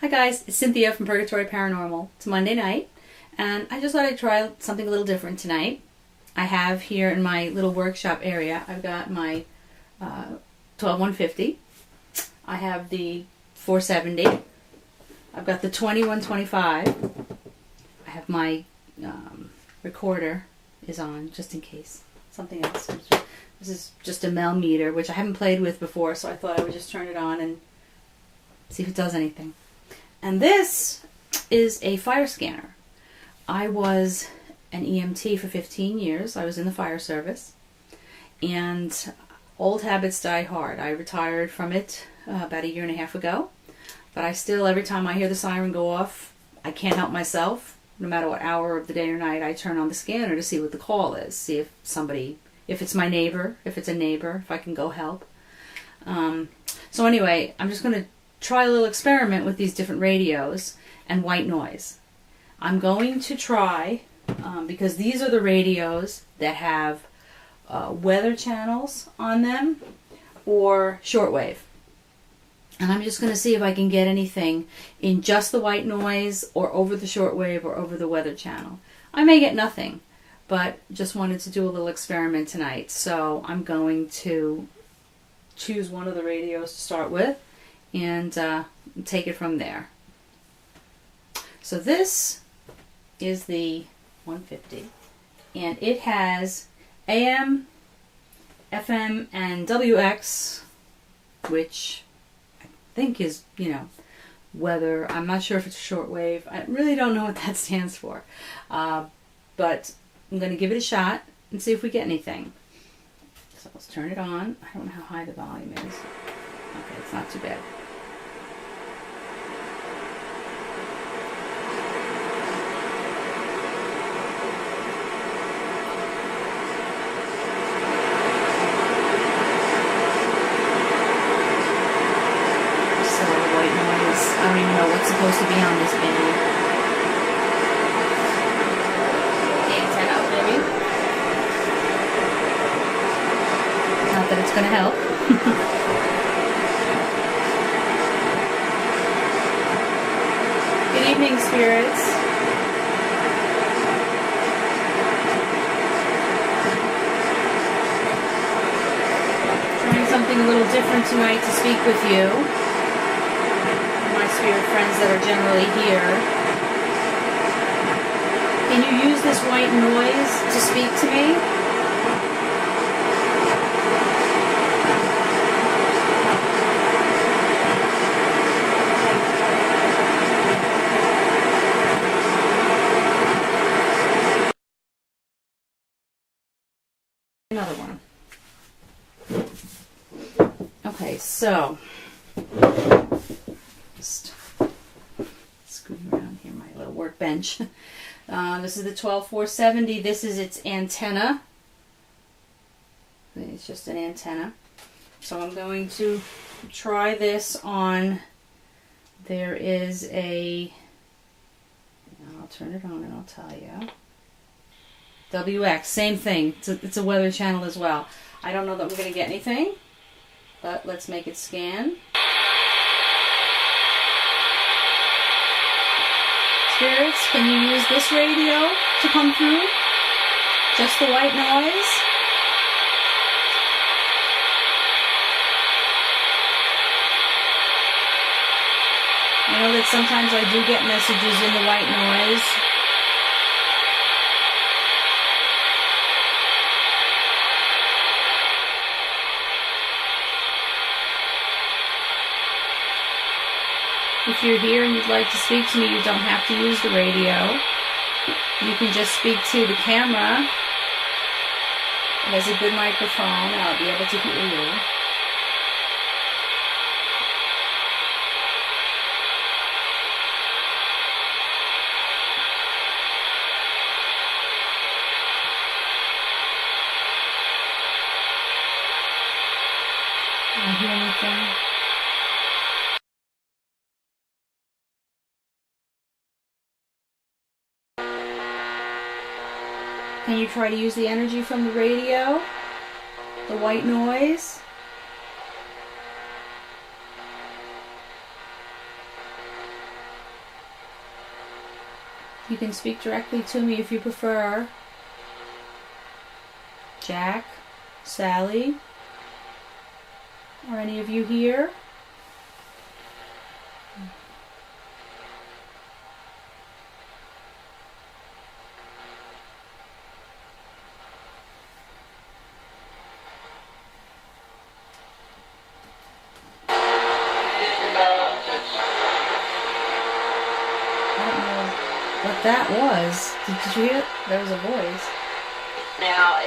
Hi guys, it's Cynthia from Purgatory Paranormal. It's Monday night, and I just thought I'd try something a little different tonight. I have here in my little workshop area, I've got my 12150. I have the 470. I've got the 2125. I have my recorder is on, just in case something else comes through. This is just a Mel meter, which I haven't played with before, so I thought I would just turn it on and see if it does anything. And this is a fire scanner. I was an EMT for 15 years. I was in the fire service. And old habits die hard. I retired from it about a year and a half ago. But I still, every time I hear the siren go off, I can't help myself. No matter what hour of the day or night, I turn on the scanner to see what the call is. See if somebody, if it's my neighbor, if it's a neighbor, if I can go help. So anyway, I'm just going to try a little experiment with these different radios and white noise. I'm going to try, because these are the radios that have weather channels on them or shortwave. And I'm just going to see if I can get anything in just the white noise or over the shortwave or over the weather channel. I may get nothing, but just wanted to do a little experiment tonight. So I'm going to choose one of the radios to start with and take it from there. So this is the 150, and it has AM, FM, and WX, which I think is, weather. I'm not sure if it's shortwave. I really don't know what that stands for. But I'm going to give it a shot and see if we get anything. So let's turn it on. I don't know how high the volume is. Okay, it's not too bad. I don't even know what's supposed to be on this baby. Antenna, maybe? Not that it's going to help. Good evening, spirits. Trying something a little different tonight to speak with you. Spirit friends that are generally here. Can you use this white noise to speak to me? Another one. Okay, so just scoot around here, my little workbench. This is the 12470. This is its antenna. It's just an antenna. So I'm going to try this on. There is a, I'll turn it on and I'll tell you. WX, same thing. It's a weather channel as well. I don't know that we're going to get anything, but let's make it scan. Spirits, can you use this radio to come through? Just the white noise? I know that sometimes I do get messages in the white noise. If you're here and you'd like to speak to me, you don't have to use the radio. You can just speak to the camera. It has a good microphone, and I'll be able to hear you. Do you hear anything? Can you try to use the energy from the radio? The white noise? You can speak directly to me if you prefer. Jack, Sally, or any of you here. What that was. Did you hear it? There was a voice. Now,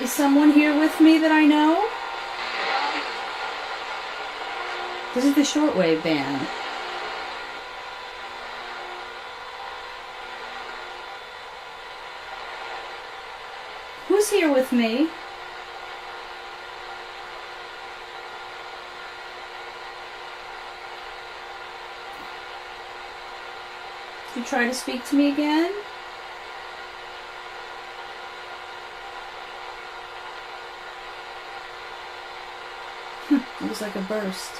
Is someone here with me that I know? This is the shortwave band. Who's here with me? You try to speak to me again? It was like a burst.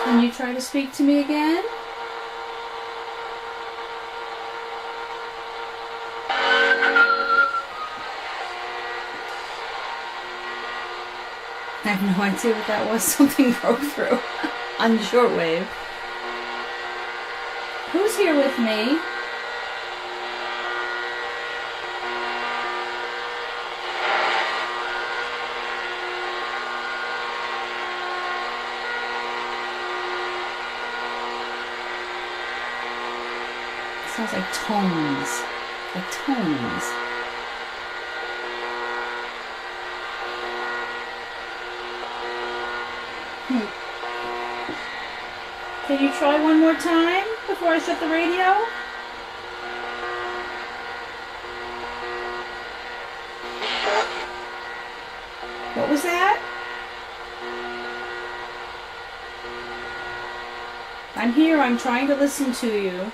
Can you try to speak to me again? I have no idea what that was. Something broke through on the shortwave. Who's here with me? Sounds like tones. Like tones. Can you try one more time before I shut the radio? What was that? I'm here. I'm trying to listen to you.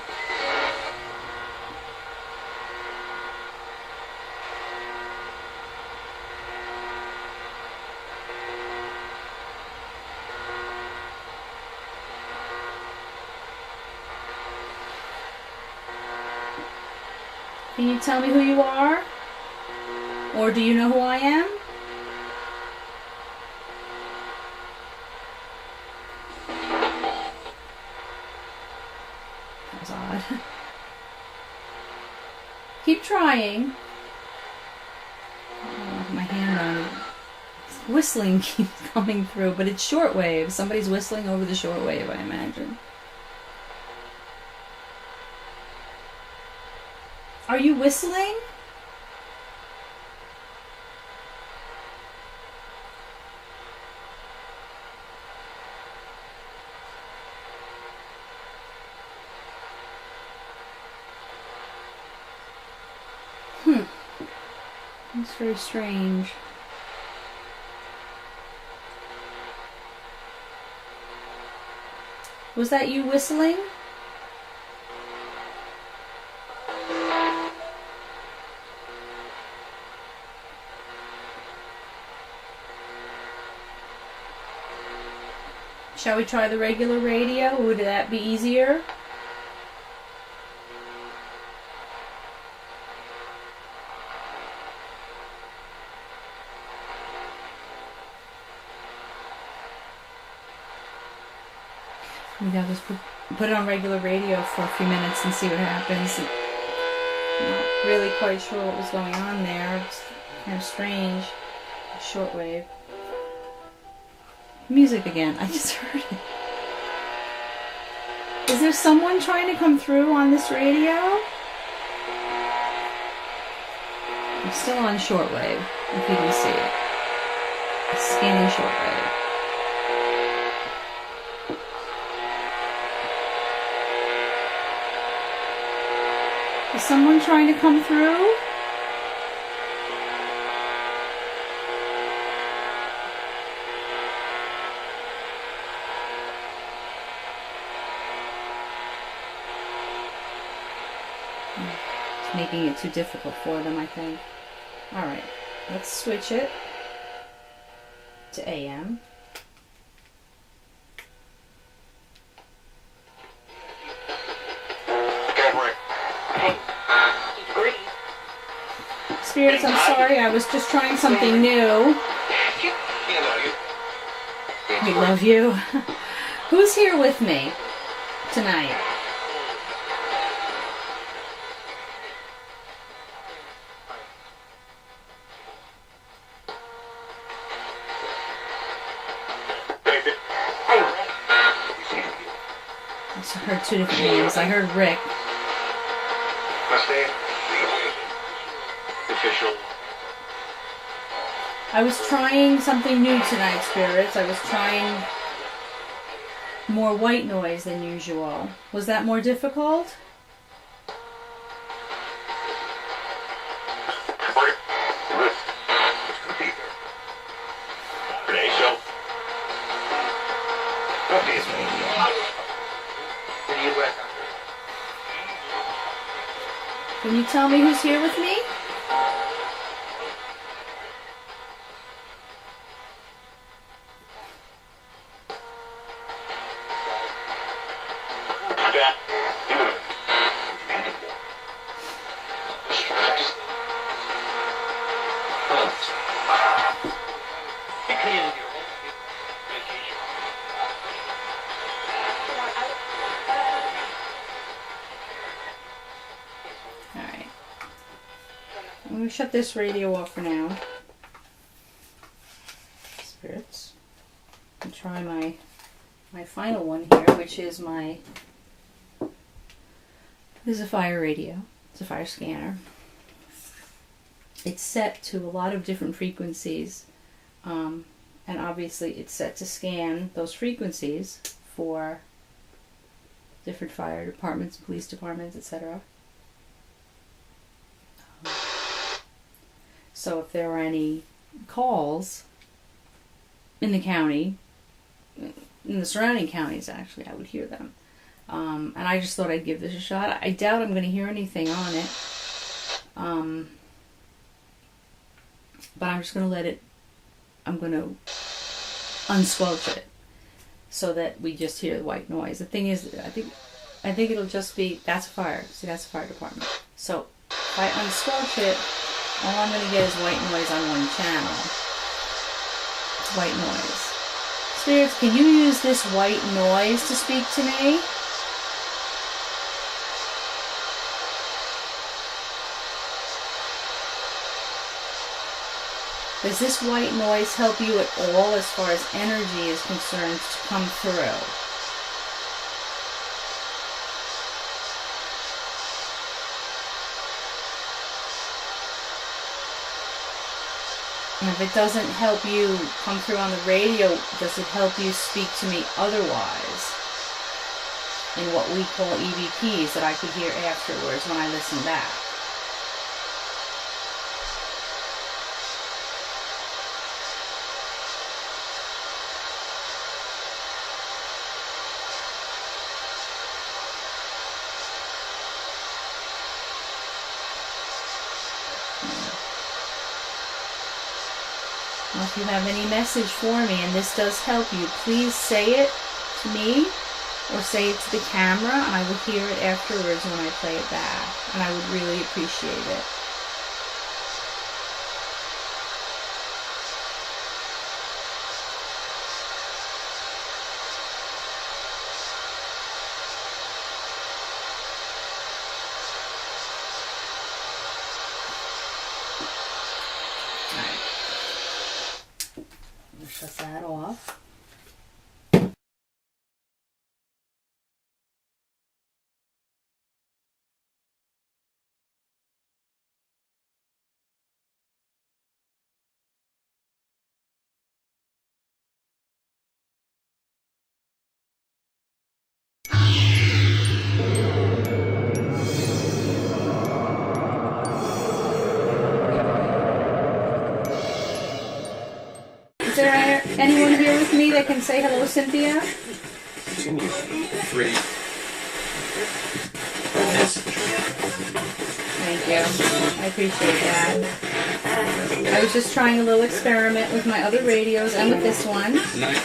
Can you tell me who you are? Or do you know who I am? That was odd. Keep trying. Oh, my hand on it. Whistling keeps coming through, but it's shortwave. Somebody's whistling over the shortwave, I imagine. Are you whistling? That's very strange. Was that you whistling? Shall we try the regular radio? Would that be easier? Maybe I'll just put it on regular radio for a few minutes and see what happens. I'm not really quite sure what was going on there. It's kind of strange. Shortwave. Music again. I just heard it. Is there someone trying to come through on this radio? I'm still on shortwave, if you can see it. It's scanning shortwave. someone trying to come through? It's making it too difficult for them, I think. Alright, let's switch it to AM. Spirits, I'm sorry, I was just trying something new. We love you. Who's here with me tonight? I heard two different names. I heard Rick. I was trying something new tonight, Spirits. I was trying more white noise than usual. Was that more difficult? Can you tell me who's here with me? I'm going to shut this radio off for now. Spirits. And try my final one here, which is my... This is a fire radio. It's a fire scanner. It's set to a lot of different frequencies. And obviously it's set to scan those frequencies for different fire departments, police departments, etc. So if there are any calls in the county, in the surrounding counties actually, I would hear them. And I just thought I'd give this a shot. I doubt I'm going to hear anything on it. But I'm just going to let it, I'm going to unsquelch it so that we just hear the white noise. The thing is, I think it'll just be, that's a fire. See, that's a fire department. So if I unsquelch it, all I'm going to get is white noise on one channel. White noise. Spirits, can you use this white noise to speak to me? Does this white noise help you at all as far as energy is concerned to come through? And if it doesn't help you come through on the radio, does it help you speak to me otherwise? In what we call EVPs that I could hear afterwards when I listen back. Well, if you have any message for me and this does help you, please say it to me or say it to the camera, and I will hear it afterwards when I play it back, and I would really appreciate it. Shut that off. can say hello, Cynthia? Continue. 3. Thank you. I appreciate that. I was just trying a little experiment with my other radios and with this one. Night.